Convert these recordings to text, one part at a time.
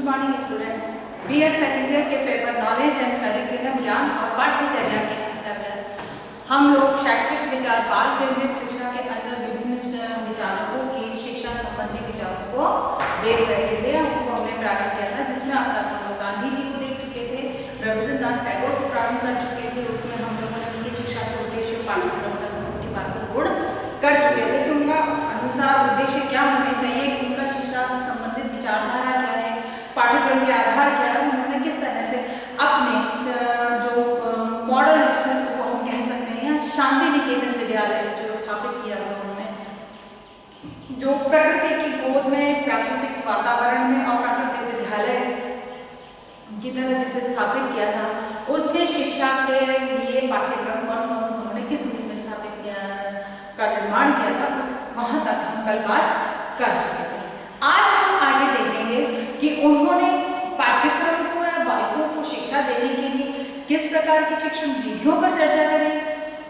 Morning students. BEd second year के paper knowledge and curriculum ज्ञान और पाठ्यचर्या के अंतर्गत हम लोग शैक्षिक विचार बाल केंद्रित शिक्षा के अंदर विभिन्न विचारों की शिक्षा संबंधी विचारों को देख रहे थे। हमको हमने प्रारंभ किया था जिसमें अब तक हम लोग गांधी जी को देख चुके थे, रविंद्रनाथ टैगोर को प्रारंभ कर चुके थे। उसमें हम लोगों ने उनकी शिक्षा के उद्देश्य पाठ्यक्रम तक उनकी बात को पूर्ण कर चुके थे कि उनका अनुसार उद्देश्य क्या होने चाहिए, उनका शिक्षा संबंधित विचारधारा क्या है, पाठ्यक्रम के आधार क्या है, उन्होंने किस तरह से अपने जो मॉडल स्कूल जिसको हम कह सकते हैं या शांति निकेतन विद्यालय जो स्थापित किया था उन्होंने, जो प्रकृति की गोद में प्राकृतिक वातावरण में और प्राकृतिक विद्यालय की तरह जिसे स्थापित किया था, उसमें शिक्षा के लिए पाठ्यक्रम कौन कौन से उन्होंने किस रूप में स्थापित किया का निर्माण किया था, उस वहां तक हम कल बात कर चुके थे। आज हम आगे देखेंगे कि उन्होंने पाठ्यक्रम को या बालकों को शिक्षा देने के लिए किस प्रकार की शिक्षण विधियों पर चर्चा करी,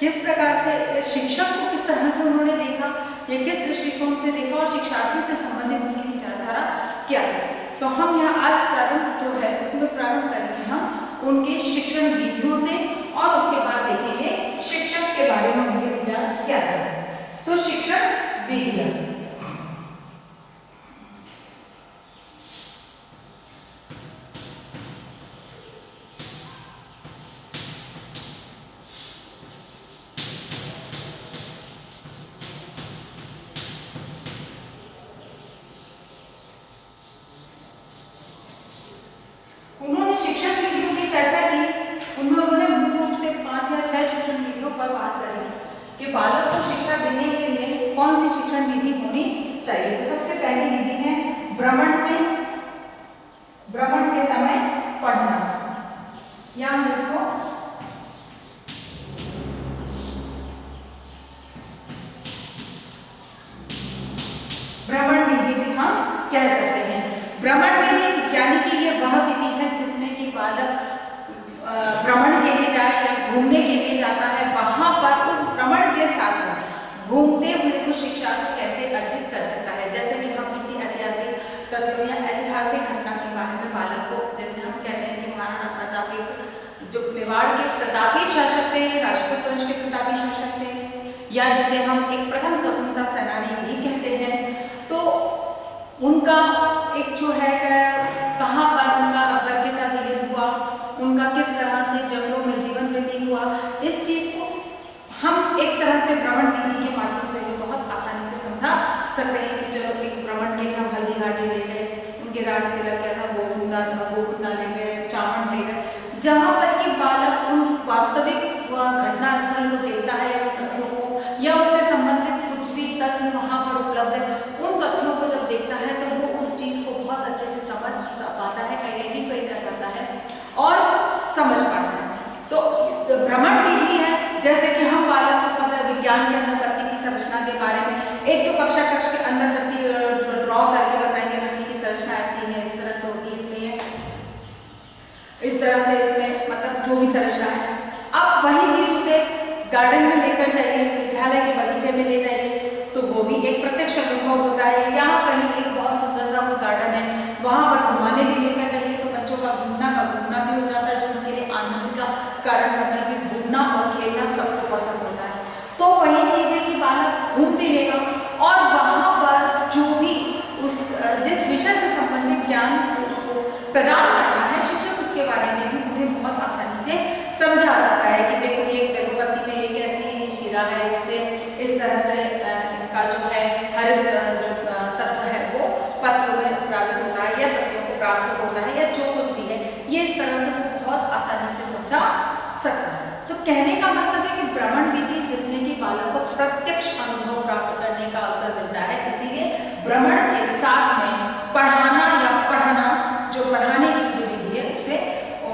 किस प्रकार से शिक्षक को किस तरह से उन्होंने देखा या किस दृष्टिकोण से देखा और शिक्षार्थी से संबंधित उनकी विचारधारा क्या है। तो हम यहाँ आज प्रारंभ जो है उसमें प्रारंभ करेंगे हम उनके शिक्षण विधियों से और उसके बाद देखेंगे शिक्षक के बारे में उनके विचार क्या है। तो शिक्षण विधियां उन्होंने शिक्षण विधियों की चर्चा की। उन्होंने मुख्य रूप से 5 या 6 शिक्षण विधियों पर बात करी कि बालक को शिक्षा देने के लिए कौन सी शिक्षण विधि होनी चाहिए। तो सबसे पहली विधि है भ्रमण के समय पढ़ना, या हम इसको भ्रमण विधि भी हम कह सकते हैं। भ्रमण विधि यानी कि ये वह विधि है जिसमें कि बालक भ्रमण के लिए जाए या घूमने के लिए जाता है, वहां पर उस भ्रमण के साथ में घूमते हुए कुछ शिक्षा को कैसे अर्जित कर सकता है। जैसे कि हम किसी ऐतिहासिक तथ्यों या ऐतिहासिक घटना के बारे में बालक को, जैसे हम कहते हैं कि महाराणा प्रताप जो मेवाड़ के प्रतापी शासक थे, राजपूत वंश के प्रतापी शासक थे, या जिसे हम एक प्रथम स्वतंत्रता सेनानी भी कहते हैं, तो उनका एक जो है कहाँ पर उनका अकबर के साथ युद्ध हुआ, उनका किस तरह से जंगलों में जीवन व्यतीत हुआ, इस चीज को हम एक तरह से भ्रमण विधि के माध्यम से बहुत आसानी से समझा सकते हैं कि चलो एक भ्रमण के लिए हम हल्दी घाटी ले गए, उनके राज तिलक क्या था, गोकुंदा ले गए, चावंड ले गए, जहाँ पर कि बालक उन वास्तविक घटना स्थल को देखता है या तथ्यों को या उससे संबंधित कुछ भी तथ्य वहाँ पर उपलब्ध है, उन तथ्यों को जब देखता है तो वो उस चीज को बहुत अच्छे से समझ पाता है, आइडेंटिफाई कर पाता है और समझ पाता है। तो भ्रमण विधि है, जैसे कि हम बालक को पता है विज्ञान के अंदर पत्ती की संरचना के बारे में एक तो कक्ष के अंदर पत्ती ड्रॉ करके बताएंगे, पत्ती की संरचना ऐसी है, इस तरह से होती है, इसलिए इस तरह से इसमें मतलब जो भी संरचना है। अब वही चीज उसे गार्डन में लेकर जाइए, विद्यालय के बगीचे में ले जाइए, तो वो भी एक प्रत्यक्ष अनुभव होता है। यहाँ कहीं एक बहुत सुंदर सा वो गार्डन है, वहां पर घुमाने भी लेकर जाइए तो बच्चों का घूमना भी हो जाता है, जो उनके लिए आनंद का कारण बनता है कि घूमना और खेलना सबको पसंद होता है। तो वही चीज है कि बालक घूम भी लेगा और वहां पर जो भी जिस विषय से संबंधित ज्ञान जो उसको प्रदान करना है शिक्षक, उसके बारे में भी उन्हें बहुत आसानी से समझा सकता है कि देखो ये पत्ती में एक ऐसी शिरा है, इससे इस तरह से इसका जो है हरित जो तत्व है वो पत्तियों में स्रावित होता है या पत्तियों को प्राप्त होता है या जो कुछ भी है, ये इस तरह से वो बहुत आसानी से समझा सकता है। तो कहने का मतलब है कि भ्रमण विधि जिसमें कि बालक को प्रत्यक्ष अनुभव प्राप्त करने का अवसर मिलता है, इसीलिए भ्रमण के साथ में पढ़ाना या पढ़ना, जो पढ़ाने की जो विधि है उसे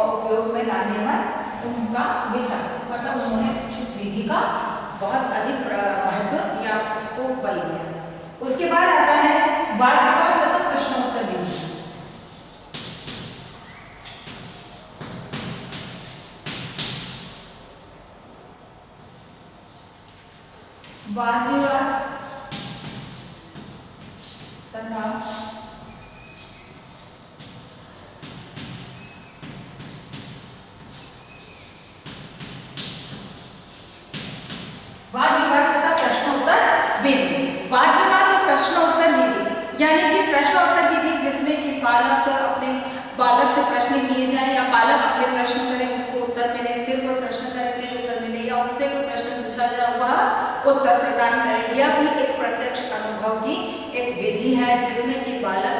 उपयोग में लाने पर उनका विचार मतलब उन्होंने इस विधि का बहुत अधिक महत्व या उसको बल दिया। उसके बाद आता है वाद तथा प्रश्नोत्तर विधि। वाद विवाद तथा वाद विवाद तथा प्रश्नोत्तर विधि। वाद विवाद और प्रश्नोत्तर विधि यानी कि प्रश्नोत्तर विधि जिसमें कि बालक से प्रश्न किए जाए या बालक अपने प्रश्न करे उसको उत्तर मिले, फिर कोई प्रश्न करे फिर उत्तर मिले, या उससे कोई प्रश्न पूछा जाए वह उत्तर प्रदान करे। यह भी एक प्रत्यक्ष अनुभव की एक विधि है जिसमें कि बालक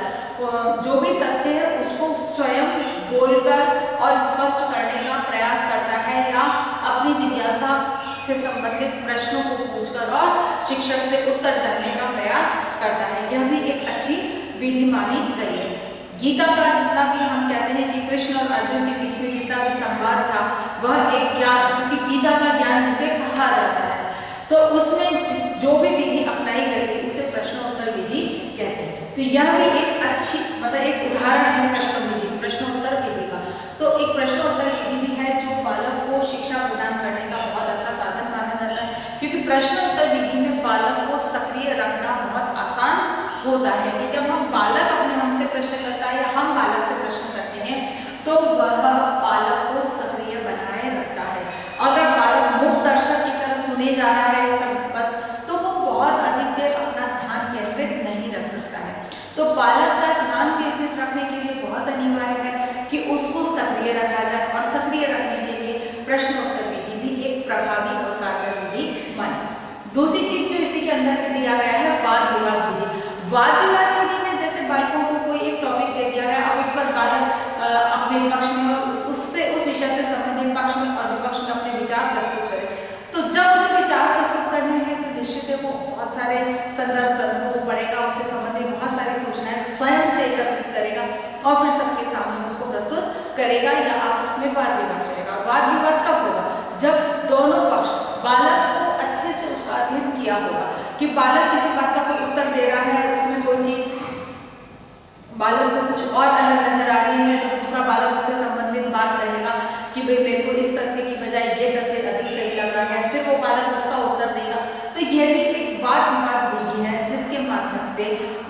जो भी तथ्य है उसको स्वयं बोलकर और स्पष्ट करने का प्रयास करता है या अपनी जिज्ञासा से संबंधित प्रश्नों को पूछकर और शिक्षक से उत्तर जानने का प्रयास करता है। यह भी एक अच्छी विधि मानी गई है। गीता का जितना भी हम कहते हैं कि कृष्ण और अर्जुन के बीच में जितना भी संवाद था वह एक ज्ञान, क्योंकि गीता का ज्ञान जिसे कहा जाता है, तो उसमें जो भी विधि अपनाई गई थी उसे प्रश्नोत्तर विधि कहते हैं। तो यह भी एक अच्छी एक उदाहरण है प्रश्नोत्तर विधि का। तो एक प्रश्नोत्तर विधि भी है जो बालक को शिक्षा प्रदान करने का बहुत अच्छा साधन माना जाता है, क्योंकि प्रश्नोत्तर विधि में बालक को सक्रिय रखना बहुत आसान होता है कि जब बालक हमसे प्रश्न करता है या हम बालक से प्रश्न करते हैं तो वह बालक को सक्रिय बनाए रखता है। अगर बालक मूक दर्शक की तरह सुने जा रहा है सब बस, तो वो बहुत अधिक देर अपना ध्यान केंद्रित नहीं रख सकता है। तो बालक का ध्यान केंद्रित रखने के लिए बहुत अनिवार्य है कि उसको सक्रिय रखा जाए, और सक्रिय रखने के लिए प्रश्नोत्तर विधि भी एक प्रभावी और कारगर विधि मानी। दूसरी चीज जो इसी के अंदर दिया गया है वाद विवाद विधि। वाद विवाद विधि में जैसे बालकों को कोई एक टॉपिक दे दिया है, अब उस पर बालक अपने पक्ष में उस विषय से संबंधित पक्ष में और विपक्ष में अपने विचार प्रस्तुत करे। तो जब उसे विचार प्रस्तुत करने हैं तो निश्चित है वो बहुत सारे संदर्भ ग्रंथों को पढ़ेगा, उससे संबंधित बहुत सारी सूचनाएं स्वयं से एकत्रित करेगा और फिर सबके सामने उसको प्रस्तुत करेगा या आपस में वाद विवाद करेगा। वाद विवाद कब होगा? जब दोनों पक्ष बालक को अच्छे से उसका अध्ययन किया होगा कि बालक किसी बात का कोई उत्तर दे रहा है, उसमें कोई चीज बालक को कुछ और अलग नजर आ रही है तो दूसरा बालक उससे संबंधित बात कहेगा कि भाई मेरे को इस तथ्य की बजाय ये तथ्य अधिक सही लग रहा है, फिर वो बालक उसका उत्तर देगा। तो यह भी एक वाद विवाद विधि है जिसके माध्यम से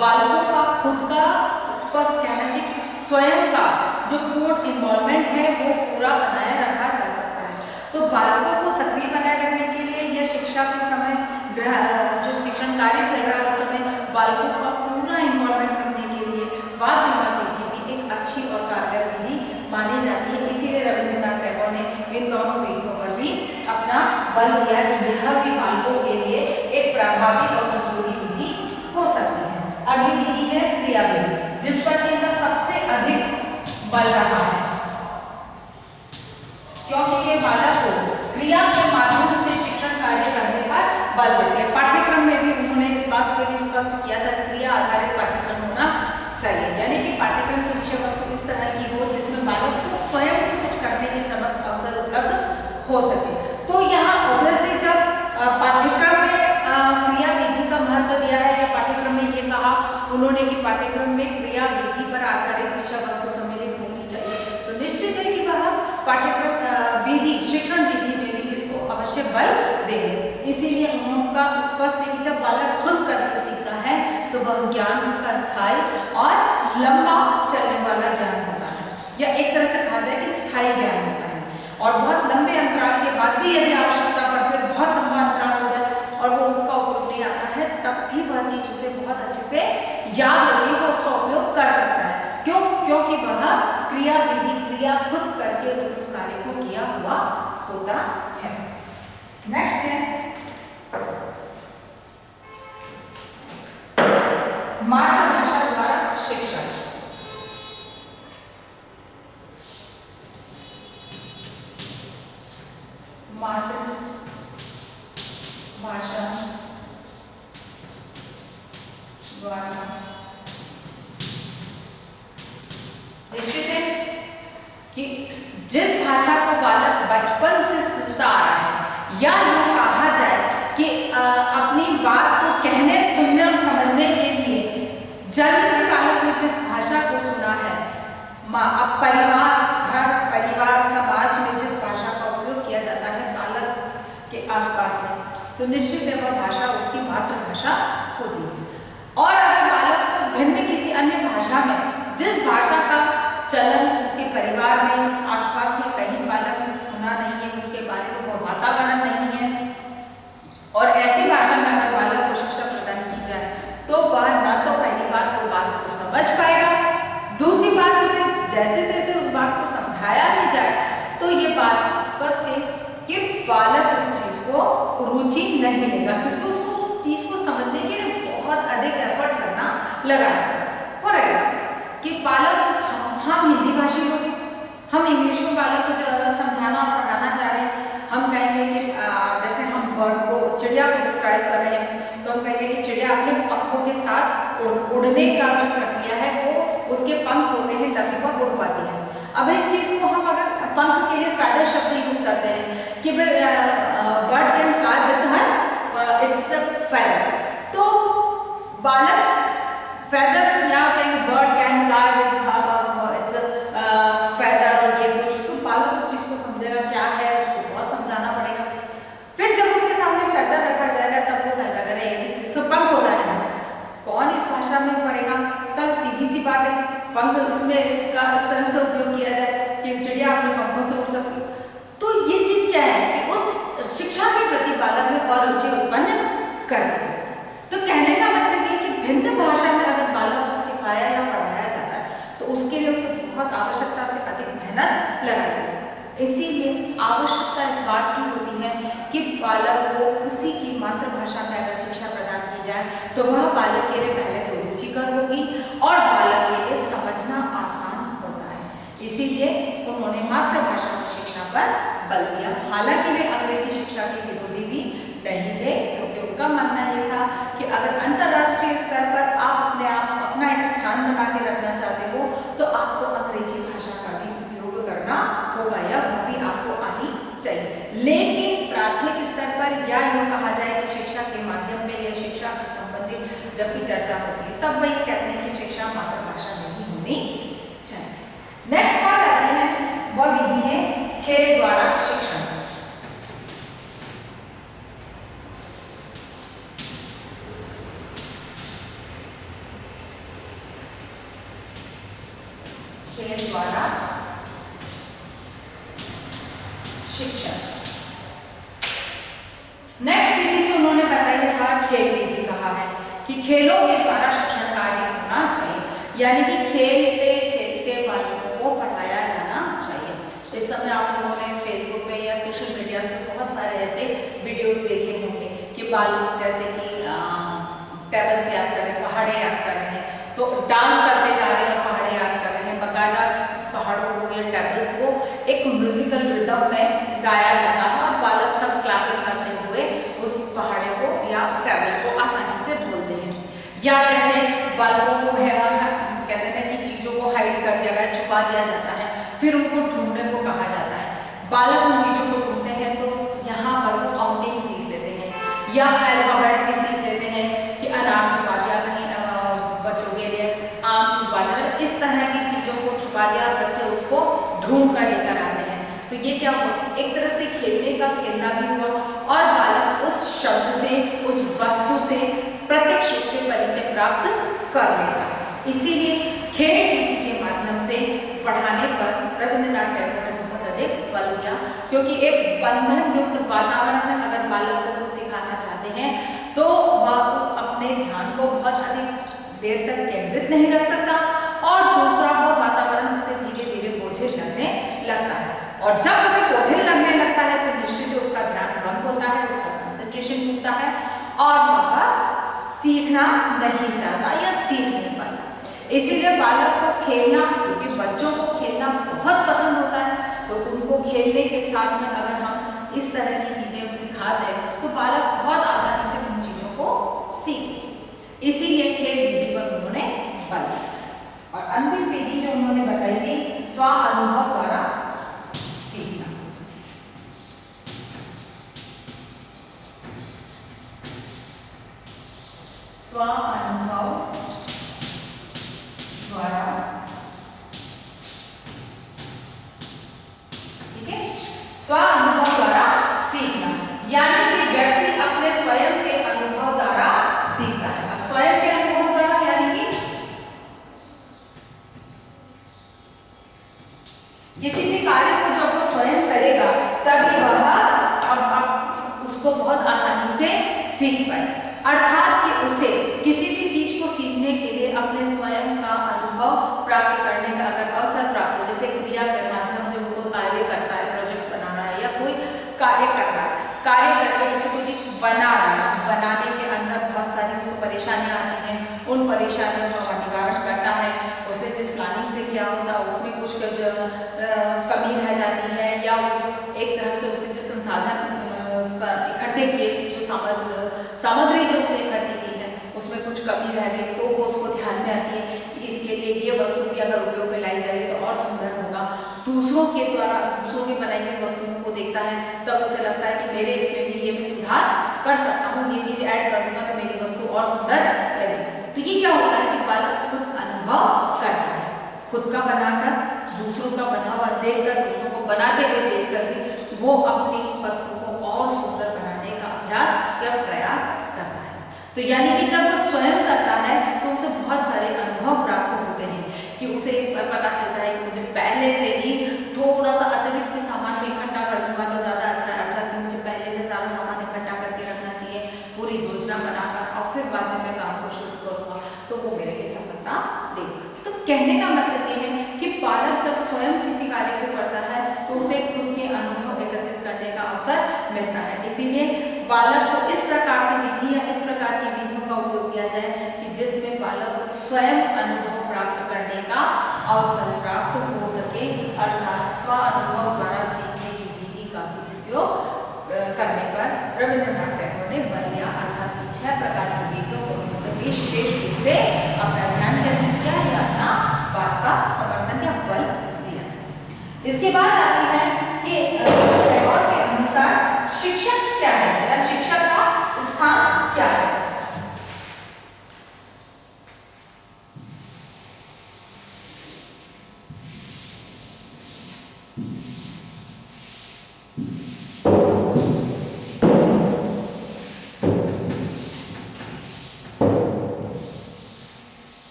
बालकों का खुद का स्पष्ट कहना चाहिए स्वयं का जो पूर्ण इन्वॉल्वमेंट है वो पूरा बनाए रखा जा सकता है। तो बालकों को सक्रिय बनाए रखने के लिए यह शिक्षा के समय जो शिक्षण कार्य चल रहा है उस समय बालकों का पूरा इन्वॉल्वमेंट रखने के लिए वाद विवाद विधि भी एक अच्छी और कारगर विधि मानी जाती है। इसीलिए रविंद्रनाथ टैगोर ने इन दोनों विधियों पर भी अपना बल दिया कि यह भी बालकों के लिए एक प्रभावी और उपयोगी विधि हो सकती है। अगली विधि है क्रिया विधि, जिस पर इनका सबसे अधिक बल रहा है, क्योंकि ये बालक को क्रिया के माध्यम से शिक्षण कार्य करने पर बल देते हैं। पाठ्यक्रम में भी उन्होंने इस बात के लिए स्पष्ट किया था क्रिया आधारित पाठ्यक्रम होना चाहिए, यानी कि पाठ्यक्रम की विषय वस्तु इस तरह की हो जिसमें बालक को स्वयं कुछ करने के समस्त अवसर उपलब्ध हो सके। तो यहाँ ऑब्वियसली जब पाठ्यक्रम में क्रिया विधि का महत्व दिया है या पाठ्यक्रम में ये कहा उन्होंने कि पाठ्यक्रम में क्रिया विधि पर आधारित विषय वस्तु सम्मिलित होनी चाहिए, तो निश्चित है कि वह पाठ्यक्रम विधि शिक्षण विधि में भी इसको अवश्य बल देंगे। इसीलिए उनका स्पष्ट है कि जब बालक खुद करके सीखता है तो वह ज्ञान उसका स्थायी और लंबा चलने वाला ज्ञान होता है, या एक तरह से कहा जाए कि स्थायी ज्ञान होता है। और बहुत लंबे अंतराल के बाद भी यदि आवश्यकता पड़ती है, बहुत लंबा अंतराल हो जाए और वो उसका उपयोग नहीं आता है, तब भी वह चीज उसे बहुत अच्छे से याद होती है, वो उसका उपयोग कर सकता है। क्यों? क्योंकि वह क्रिया विधि क्रिया खुद करके उस कार्य को किया हुआ होता है। नेक्स्ट है मातृभाषा द्वारा शिक्षण। मातृभाषा द्वारा निश्चित है कि जिस भाषा को बालक बचपन से सुनता आ रहा है, या यूं कहा जाए कि अपनी बात को कहने सुनने और समझने के लिए जन्म से बालक ने जिस भाषा को सुना है, अब परिवार घर परिवार समाज में जिस भाषा का उपयोग किया जाता है बालक के आसपास में, तो निश्चित है वह भाषा उसकी मातृभाषा होती है। और अगर बालक को भिन्न किसी अन्य भाषा में जिस भाषा का चलन उसके परिवार में आसपास में कहीं बालक ने सुना नहीं है, उसके बारे में वो वातावरण नहीं है जैसे तैसे उस बात को समझाया भी जाए तो ये बात स्पष्ट है कि बालक उस चीज को रुचि नहीं लेगा, क्योंकि उसको उस चीज को समझने के लिए बहुत अधिक एफर्ट लगाना। फॉर एग्जाम्पल कि बालक हम हिंदी भाषी लोग, हम इंग्लिश में बालक को समझाना और पढ़ाना चाह रहे हैं। हम कहेंगे कि जैसे हम बर्ड को, चिड़िया को डिस्क्राइब कर रहे हैं, तो हम कहेंगे कि चिड़िया अपने पंखों के साथ उड़ने का जो प्रक्रिया है वो उसके पंख होते हैं तभी वह उड़ पाती है। अब इस चीज़ को हम अगर पंख के लिए फेदर शब्द यूज करते हैं कि bird can fly with her it's a feather, तो बालक फेदर या कहेंगे bird can fly with it's a feather और ये कुछ, तो बालक उस चीज़ को समझेगा क्या है, उसको बहुत समझाना पड़ेगा। फिर जब उसके सामने फेदर रखा जाएगा तब वो कहेगा अरे इसका पंख होता है ना, कौन इस भाषा में पढ़ेगा सर, सीधी सी बात है, पंख इसमें इसका इस तरह से उपयोग किया जाए कि चिड़िया अपने पंखों से उड़ सकती। तो ये चीज क्या है कि उस शिक्षा के प्रति बालक में और रुचि उत्पन्न करती है। तो कहने का मतलब ये कि भिन्न भाषा में अगर बालक को सिखाया या पढ़ाया जाता है तो उसके लिए उसे बहुत आवश्यकता से अधिक मेहनत लगानी है। इसीलिए आवश्यकता इस बात की होती है कि बालक को उसी की मातृभाषा में अगर शिक्षा प्रदान की जाए तो वह बालक के लिए पहले तो रुचिकर होगी और बालक के लिए समझना आसान होता है। इसीलिए उन्होंने मातृभाषा की शिक्षा पर बल दिया। हालांकि वे अंग्रेजी शिक्षा के विरोधी भी नहीं थे, क्योंकि उनका मानना यह था कि अगर अंतर्राष्ट्रीय स्तर पर आप अपना एक स्थान बना के रखना चाहते हो तो आपको अंग्रेजी भाषा का भी उपयोग करना होगा या वह भी आपको आनी चाहिए। लेकिन प्राथमिक स्तर पर या यूँ कहा जाए कि शिक्षा के माध्यम में या शिक्षा से संबंधित जब भी चर्चा होती है तब वही कहते हैं कि शिक्षा मातृभाषा में ही होनी चाहिए। नेक्स्ट बात आती है वह विधि है खेल द्वारा शिक्षण। खेल द्वारा शिक्षण। नेक्स्ट विधि जो उन्होंने बताई था खेल विधि कहा है कि खेलों के द्वारा शिक्षण कार्य होना चाहिए, यानी कि खेलते खेलते बालकों को पढ़ाया जाना चाहिए। इस समय आप लोगों ने फेसबुक पे या सोशल मीडिया पे बहुत सारे ऐसे वीडियोस देखे होंगे कि बालक जैसे कि टेबल्स याद कर रहे हैं, पहाड़े याद कर रहे हैं, तो डांस करते जा रहे हैं और पहाड़े याद कर रहे हैं। बकायदा पहाड़ों को या टेबल्स को एक म्यूजिकल रिदम में गाया जाता है और बालक सब क्लैपिंग करते हुए उस पहाड़े को या टेबल को आसानी से बोलते हैं। या जैसे बालकों को कहते हैं कि चीज़ों को हाइड कर दिया गया, छुपा दिया जाता है, फिर उनको ढूंढने को कहा जाता है। बालक उन चीज़ों को ढूंढते हैं तो यहाँ पर वो काउंटिंग सीख लेते हैं या अल्फाबेट भी सीख लेते हैं कि अनार छुपा दिया, कहीं बच्चों के लिए आम छुपा दिया, इस तरह की चीज़ों को छुपा दिया, बच्चे उसको ढूंढ कर लेकर आते हैं। तो ये क्या हुआ, एक तरह से खेलने का खेलना भी हुआ और बालक उस शब्द से, उस वस्तु से प्रत्यक्ष रूप से परिचय प्राप्त कर लेता है। इसीलिए खेल विधि के माध्यम से पढ़ाने पर रविंद्रनाथ टैगोर ने बहुत अधिक बल दिया, क्योंकि एक बंधन युक्त वातावरण में अगर बालकों को सिखाना चाहते हैं तो वह अपने ध्यान को बहुत अधिक देर तक केंद्रित नहीं रख सकता और दूसरा वो वातावरण उसे धीरे धीरे बोझिल लगने लगता है, और जब उसे बोझिल लगने लगता है तो निश्चित ही उसका ध्यान भंग होता है, उसका कंसंट्रेशन टूटता है और वह सीखना नहीं चाहता या सीख नहीं पाता। इसीलिए बालक को खेलना, क्योंकि बच्चों को खेलना बहुत पसंद होता है, तो उनको खेलने के साथ में अगर हम इस तरह की चीज़ें सिखा दें तो बालक बहुत आसानी से उन चीज़ों को सीख। इसीलिए खेल विधि पर उन्होंने बल दिया। और अंतिम विधि जो उन्होंने बताई थी स्व अनुभव द्वारा सीखना। स्व अनुभव द्वारा, ठीक है, स्व अनुभव द्वारा सीखना, यानी कि व्यक्ति अपने स्वयं के अनुभव द्वारा सीखता है। अब स्वयं के अनुभव द्वारा यानी कि किसी भी कार्य को जब वो स्वयं करेगा तभी वह अब उसको बहुत आसानी से सीख पाए, अर्थात कि उसे किसी भी चीज को सीखने के लिए अपने स्वयं का अनुभव प्राप्त करने का अगर अवसर प्राप्त से क्रिया के माध्यम से उनको कार्य करता है, प्रोजेक्ट बना रहा है या कोई कार्य कर रहा है, कार्य करके जैसे कोई चीज़ बना रहा है, बनाने के अंदर बहुत सारी उसको परेशानियाँ आती हैं, उन परेशानियों का निवारण करता है। उससे जिस प्लानिंग से क्या होता है उसमें कुछ कमी रह जाती है या एक तरह से उसने जो संसाधन इकट्ठे किए, जो सामग्री जो उसने इकट्ठी की है उसमें कुछ कमी रह गई तो वो उसको ध्यान में आती है कि इसके लिए ये वस्तु भी अगर उपयोग में लाई जाएगी तो और सुंदर होगा। दूसरों के द्वारा दूसरों की बनाई हुई वस्तुओं को देखता है तब उसे लगता है कि मेरे इसमें भी ये मैं सुधार कर सकता हूँ, ये चीज़ ऐड कर दूंगा तो मेरी वस्तु और सुंदर लगेगी। तो ये क्या होता है कि बालक खुद अनुभव करता है, खुद का बनाकर दूसरों का बना हुआ देखकर, दूसरों को बनाते हुए देखकर भी वो अपनी वस्तु को और सुंदर बनाने का अभ्यास या प्रयास करता है। तो यानी कि जब वो स्वयं करता है तो उसे बहुत सारे अनुभव प्राप्त होते हैं कि उसे पता चलता है कि मुझे पहले से ही थोड़ा सा अतिरिक्त सामान में इकट्ठा कर लूँगा तो ज़्यादा अच्छा है, अर्थात कि मुझे पहले से सारा सामान इकट्ठा करके रखना चाहिए, पूरी योजना बनाकर और फिर बाद में मैं काम को शुरू करूँगा तो वो मेरे लिए सफलता देगा। तो कहने का मतलब ये है कि बालक जब स्वयं किसी कार्य को करता है तो उसे खुद के अनुभव एकत्रित करने का अवसर मिलता है। इसीलिए बालक को इस प्रकार से विधि या इस प्रकार की विधियों का उपयोग किया जाए कि जिसमें बालक को स्वयं अनुभव प्राप्त करने का अवसर प्राप्त हो सके, अर्थात स्व अनुभव द्वारा सीखने की विधि का भी उपयोग करने पर रविंद्रनाथ टैगोर ने बल दिया, अर्थात 6 प्रकार की विधियों को उन्होंने विशेष रूप से अपना ध्यान केंद्रित किया या अपना बात का समर्थन या बल दिया। इसके बाद आती है कि टैगोर के अनुसार शिक्षक क्या है या शिक्षक का स्थान क्या है।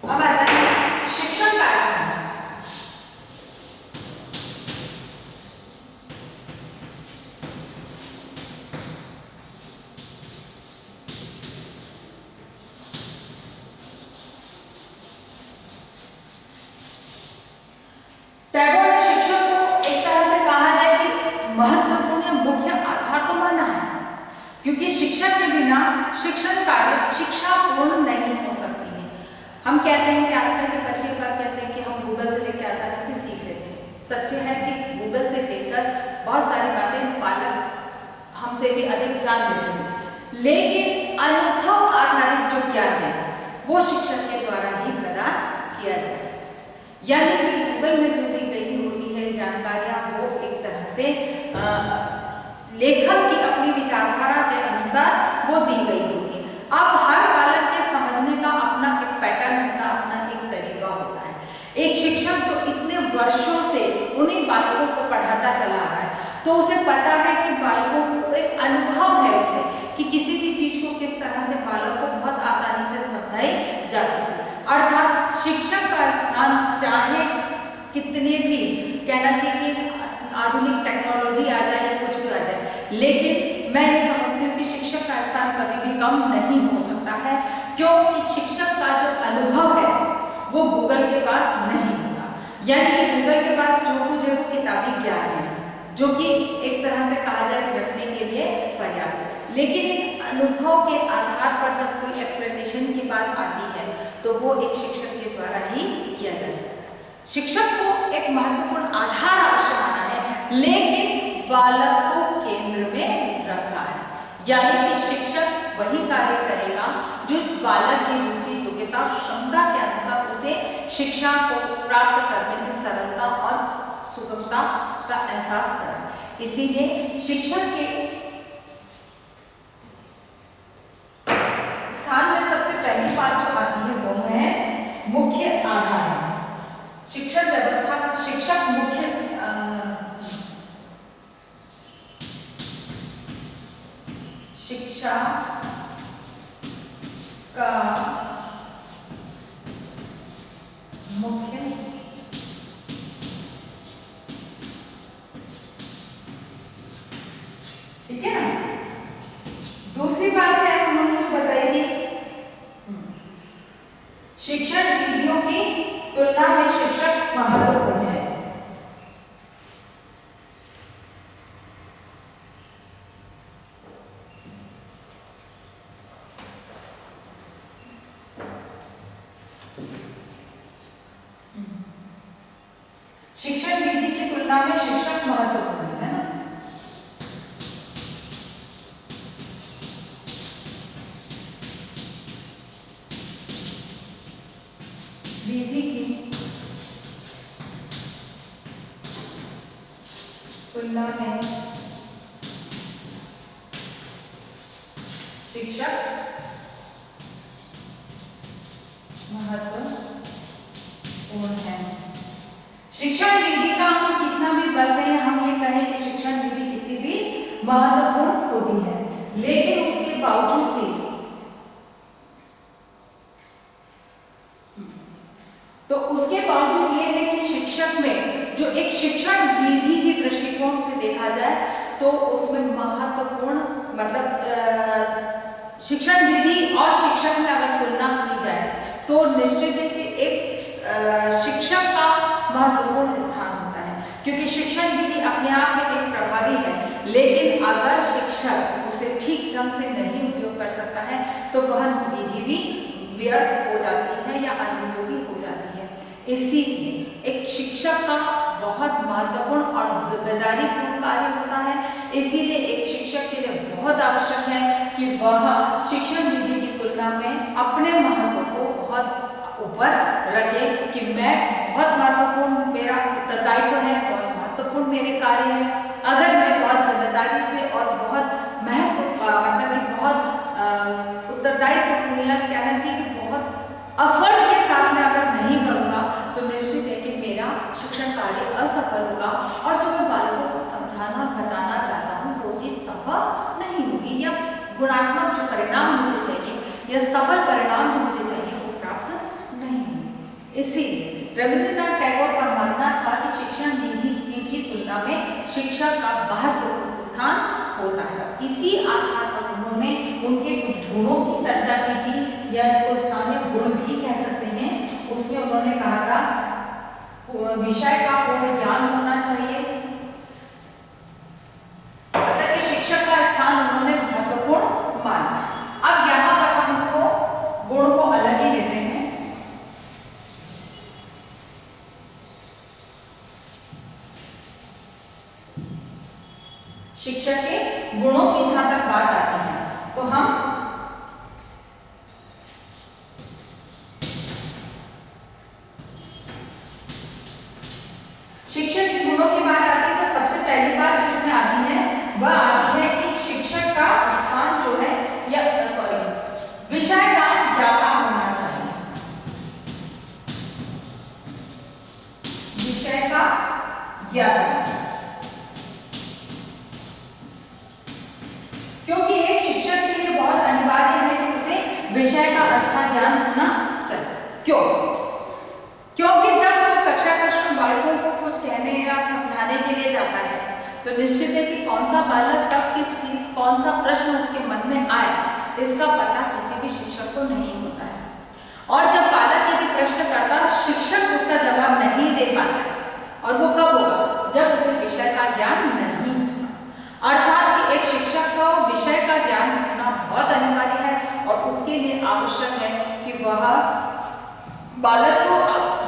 अब आता है शिक्षण का स्थान। टैगोर ने शिक्षक को एक तरह से कहा जाए कि महत्वपूर्ण या मुख्य आधार तो माना है, क्योंकि शिक्षक के बिना शिक्षण कार्य शिक्षा पूर्ण नहीं हो सकती है। हम कहते हैं कि आजकल के बच्चे क्या कहते हैं कि हम गूगल से देख के आसानी से सीख लेते हैं। सच्चे है कि गूगल से देखकर बहुत सारी बातें बालक हमसे भी अधिक जान लेते हैं, लेकिन अनुभव आधारित जो ज्ञान है वो शिक्षक के द्वारा ही प्रदान किया जा सकता है। यानी कि गूगल में जो दी गई होती है जानकारियाँ वो एक तरह से लेखक की अपनी विचारधारा के अनुसार वो दी गई होती है। अब हर बालक के समझने का अपना एक पैटर्न होता है, अपना एक तरीका होता है। एक शिक्षक जो इतने वर्षों से उन्हीं बालकों को पढ़ाता चला आ रहा है तो उसे पता है कि बालकों को एक अनुभव है उसे कि किसी भी चीज को किस तरह से बालक को बहुत आसानी से समझाई जा सकती है। अर्थात शिक्षक का स्थान चाहे कितने भी कहना चाहिए कि आधुनिक टेक्नोलॉजी आ जाए या कुछ भी आ जाए, लेकिन मैं ये समझती हूँ कि शिक्षक का स्थान कभी भी कम नहीं हो सकता है, क्योंकि शिक्षक का जो अनुभव है वो गूगल के पास नहीं होता। यानी कि गूगल के पास जो कुछ है वो किताबी ज्ञान है जो कि एक तरह से कहा जाए कि रखने के लिए पर्याप्त है, लेकिन इन अनुभव के आधार पर जब कोई एक्सप्लेनेशन की बात आती है तो वो एक शिक्षक के द्वारा ही किया जा सकता है। शिक्षक को एक महत्वपूर्ण आधार अवश्य माना है, लेकिन बालक को केंद्र में रखा है। यानी कि शिक्षक वही कार्य करेगा जो बालक की रुचि, योग्यता, क्षमता के अनुसार उसे शिक्षा को प्राप्त करने में सरलता और सुगमता का एहसास करें। इसीलिए शिक्षक के स्थान में सबसे पहली बात जो आती है वो है मुख्य आधार। शिक्षण व्यवस्था का शिक्षक मुख्य शिक्षा का मुख्य तुलना में शिक्षक महत्वपूर्ण है। शिक्षण विधि की तुलना में शिक्षक महत्वपूर्ण है ना। विधि की तुलना में शिक्षक महत्वपूर्ण है। शिक्षण विधि का हम कितना भी बल दें, हम ये कहें कि शिक्षण विधि कितनी भी महत्वपूर्ण होती है, लेकिन उसके बावजूद भी तो उसके बावजूद ये है कि शिक्षक में जो एक शिक्षण विधि के दृष्टिकोण से देखा जाए तो उसमें महत्वपूर्ण मतलब शिक्षण विधि और शिक्षक में अगर तुलना की जाए तो निश्चित है कि एक शिक्षक का महत्वपूर्ण स्थान होता है, क्योंकि शिक्षण विधि अपने आप में एक प्रभावी है, लेकिन अगर शिक्षक उसे ठीक ढंग से नहीं उपयोग कर सकता है तो वह विधि भी व्यर्थ हो जाती है या अनुपयोगी हो जाती है। इसीलिए एक शिक्षक का बहुत महत्वपूर्ण और जिम्मेदारीपूर्ण कार्य होता है। इसीलिए एक शिक्षक के लिए बहुत आवश्यक है कि वह शिक्षण विधि की तुलना में अपने महत्व को बहुत ऊपर रखे कि मैं बहुत महत्वपूर्ण, मेरा उत्तरदायित्व है, बहुत महत्वपूर्ण मेरे कार्य है। अगर मैं बहुत जिम्मेदारी से और बहुत बहुत उत्तरदायित्व कहना चाहिए कि बहुत एफर्ट के साथ में अगर नहीं करूँगा तो निश्चित है कि मेरा शिक्षण कार्य असफल होगा और जो मैं बालकों को समझाना बताना चाहता हूँ वो चीज़ संभव नहीं होगी, या गुणात्मक जो परिणाम मुझे चाहिए या सफल परिणाम जो मुझे चाहिए वो प्राप्त नहीं होंगे। इसीलिए रविंद्रनाथ टैगोर का मानना था कि शिक्षण विधि की तुलना में शिक्षा का महत्वपूर्ण स्थान होता है। इसी आधार पर उन्होंने उनके कुछ गुणों की चर्चा की थी, या इसको स्थानीय गुण भी कह सकते हैं। उसमें उन्होंने कहा था विषय का पूर्ण ज्ञान होना चाहिए, मतलब कि शिक्षक का स्थान उन्होंने महत्वपूर्ण माना। अब यहाँ पर हम इसको गुण को अलग ही लेते हैं। शिक्षक के गुणों की जहां तक बात आती है तो हम शिक्षक के गुणों की बात आती है तो सबसे पहली बात जो इसमें आती है वह आती है कि शिक्षक का स्थान जो है या विषय का ज्ञाता होना चाहिए। विषय का ज्ञाता, क्योंकि एक शिक्षक के लिए बहुत अनिवार्य है कि उसे विषय का अच्छा ज्ञान होना चाहिए। क्योंकि जब वो कक्षा में बालकों को कुछ कहने या समझाने के लिए जाता है तो निश्चित है कि कौन सा बालक तब किस चीज, कौन सा प्रश्न उसके मन में आए, इसका पता किसी भी शिक्षक को नहीं होता है। और जब बालक यदि प्रश्न करता शिक्षक उसका जवाब नहीं दे पाता है, और वो कब होगा, जब उसे विषय का ज्ञान नहीं होगा। अर्थात कि एक शिक्षक को विषय का ज्ञान होना बहुत अनिवार्य है और उसके लिए आवश्यक है कि वह बालक को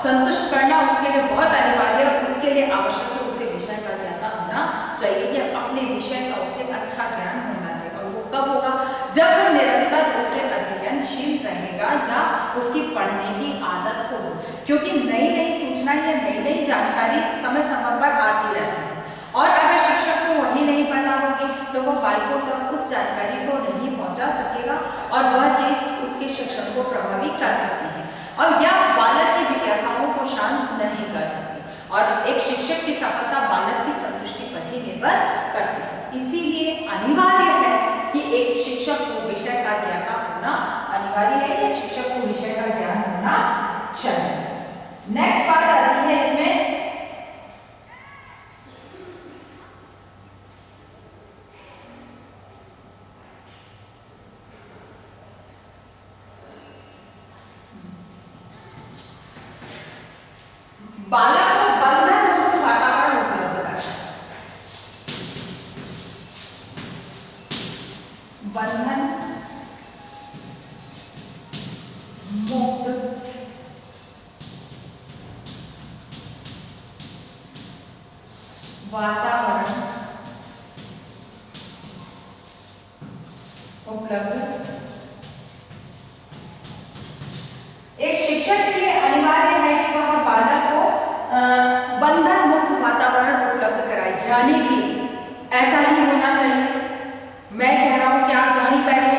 संतुष्ट करना उसके लिए बहुत अनिवार्य है। उसके लिए आवश्यक है उसे विषय का ज्ञाता होना चाहिए, या अपने विषय का उसे अच्छा ज्ञान होना चाहिए। और वो कब होगा, जब वो निरंतर रूप से अध्ययनशील रहेगा या उसकी पढ़ने की आदत होगी, क्योंकि नई नई सूचना या नई नई जानकारी समय समय पर आती रहती है। और अगर शिक्षक को वही नहीं पता होगी तो वह बालकों तक उस जानकारी को नहीं पहुंचा सकेगा और वह चीज उसके शिक्षण को प्रभावित कर सकती है, और यह बालक की जिज्ञासाओं को शांत नहीं कर सकती। और एक शिक्षक की सफलता बालक की संतुष्टि पर ही निर्भर करती है। इसीलिए अनिवार्य है कि एक शिक्षक को विषय का ज्ञाता होना अनिवार्य है, या शिक्षक को विषय का ज्ञान होना चाहिए। नेक्स्ट बात आती है इसमें बालक को बंधन मुक्त वातावरण उपलब्ध कराए, बंधन मुक्त वातावरण उपलब्ध। एक शिक्षक के लिए अनिवार्य है कि वह बालक को बंधन मुक्त वातावरण उपलब्ध कराए, यानी कि ऐसा ही होना चाहिए। मैं कह रहा हूं कि आप यहीं बैठे,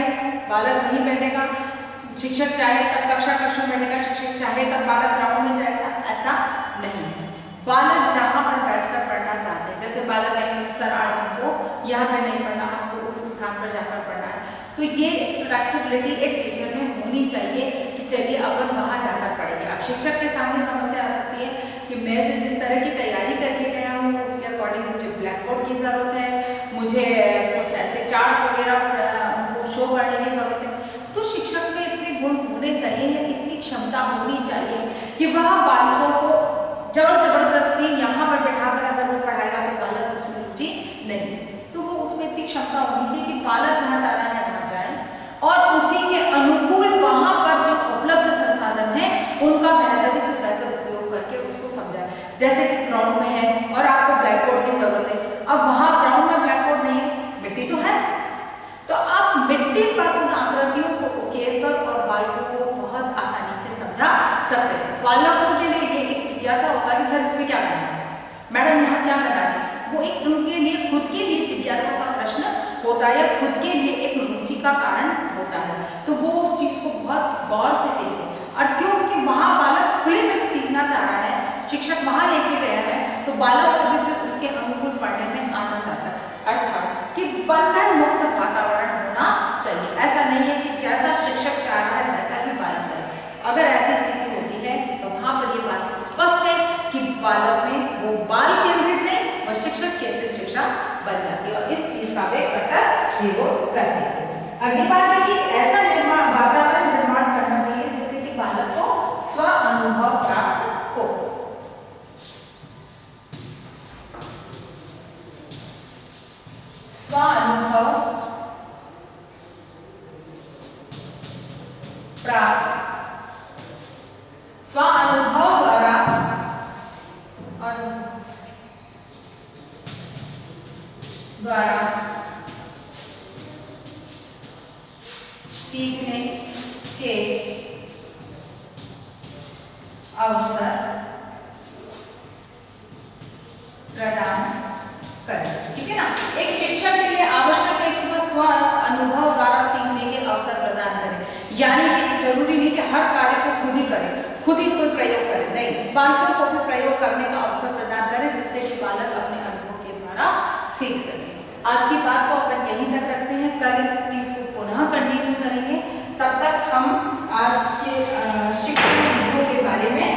बालक वहीं बैठेगा, शिक्षक चाहे तब कक्षा में बैठेगा, शिक्षक चाहे तब बालक ग्राउंड में जाएगा, ऐसा नहीं है। बालक जहां पर बैठकर पढ़ना चाहते हैं, जैसे बालक कहेंगे सर आज हमको यहाँ पे नहीं पढ़ना, हमको उस स्थान पर जाकर पढ़ना है, तो ये फ्लेक्सिबिलिटी एक टीचर में होनी चाहिए कि चलिए अपन वहाँ जाकर पढ़ेंगे। अब शिक्षक के सामने समस्या आ सकती है कि मैं जो जिस तरह की तैयारी करके गया हूँ उसके अकॉर्डिंग मुझे ब्लैक बोर्ड की ज़रूरत है, मुझे कुछ ऐसे चार्ट्स वगैरह उनको शो करने की ज़रूरत है। तो शिक्षक में इतने गुण होने चाहिए, इतनी क्षमता होनी चाहिए कि वह बालकों को जबरदस्ती यहाँ पर बैठाकर अगर वो पढ़ाएगा तो बालक उसमें रुचि नहीं, तो वो उसमें इतनी क्षमता होनी चाहिए कि बालक जहाँ जा रहा है वहाँ जाए और उसी के अनुकूल वहाँ पर जो उपलब्ध संसाधन है उनका बेहतर से बेहतर उपयोग करके उसको समझाए। जैसे कि ग्राउंड में है और आपको ब्लैक बोर्ड की जरूरत है, अब वहाँ ग्राउंड में ब्लैक बोर्ड नहीं है, मिट्टी तो है, तो आप मिट्टी पर उन आकृतियों को उकेर कर और बालकों को बहुत आसानी से समझा सकते हैं। बालकों के लिए ये एक जिज्ञासा होता है कि सर इसमें क्या बना है, मैडम यहाँ क्या बना है, वो एक उनके लिए खुद के लिए जिज्ञासा का प्रश्न होता है या खुद के लिए एक रुचि का कारण होता है, तो वो उस चीज को बहुत गौर से देखते हैं। और क्योंकि वहाँ बालक खुले में सीखना चाह रहा है, शिक्षक वहाँ लेके गया है, तो बालक को भी फिर उसके अनुकूल पढ़ने में आनंद आता है। अर्थात कि बंधन मुक्त वातावरण होना चाहिए, ऐसा नहीं है कि जैसा शिक्षक चाह रहा है वैसा ही बालक करे। अगर ऐसी स्थिति होती है तो वहाँ पर ये बात स्पष्ट है कि बालक में वो बाल केंद्रित नहीं और शिक्षक केंद्रित शिक्षा बन जाती है, और इस चीज का वे कटर वो करते थे। अगली बात है कि ऐसा वातावरण निर्माण करना चाहिए जिससे कि बालक को स्व अनुभव प्राप्त हो। स्व अनुभव प्राप्त, स्व अनुभव द्वारा सीखने के अवसर प्रदान करें। ठीक है ना, एक शिक्षक के लिए आवश्यक है कि वह स्व अनुभव द्वारा सीखने के अवसर प्रदान करें, यानी कि जरूरी नहीं कि हर कार्य को खुद ही करें, खुद ही कोई प्रयोग करें, नहीं, बालकों को भी प्रयोग करने का अवसर प्रदान करें जिससे कि बालक अपने अनुभव के द्वारा सीख सके। आज की बात को अपन यहीं तक रखते हैं, कल इस चीज को पुनः कंटिन्यू करेंगे। तब तक हम आज के शिक्षण विधियों के बारे में,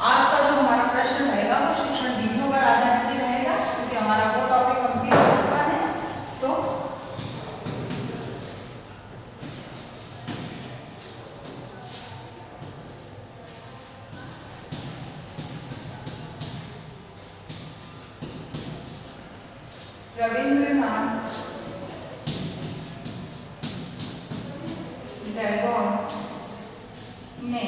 आज का जो हमारा प्रश्न रहेगा वो शिक्षण विधियों पर आधारित ही रहेगा क्योंकि हमारा वो टॉपिक कंप्लीट हो चुका है। तो रविंद्रनाथ टैगोर ने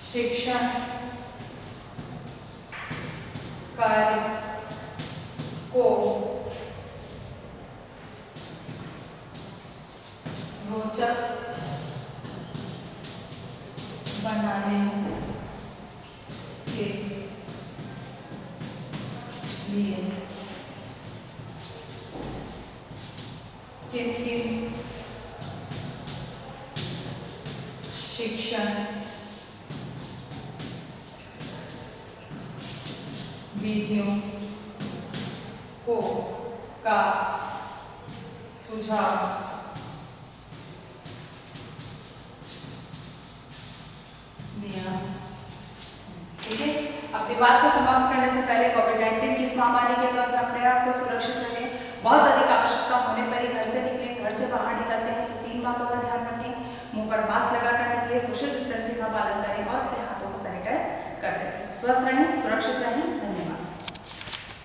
शिक्षण कार्य को रोचक बनाने के लिए किन शिक्षण विधियों को का सुझाव दिया। ठीक है, अपनी बात को समाप्त करने से पहले कोविड-19 की इस महामारी के दौर में अपने आप को सुरक्षित रखें। बहुत अधिक आवश्यकता होने पर ही घर से निकलें, घर से बाहर निकलते हैं तो 3 बातों का ध्यान रखें। मुंह पर मास्क लगाकर निकले, सोशल डिस्टेंसिंग का पालन करें और अपने हाथों को सैनिटाइज करते रहें। स्वस्थ रहें, सुरक्षित रहें।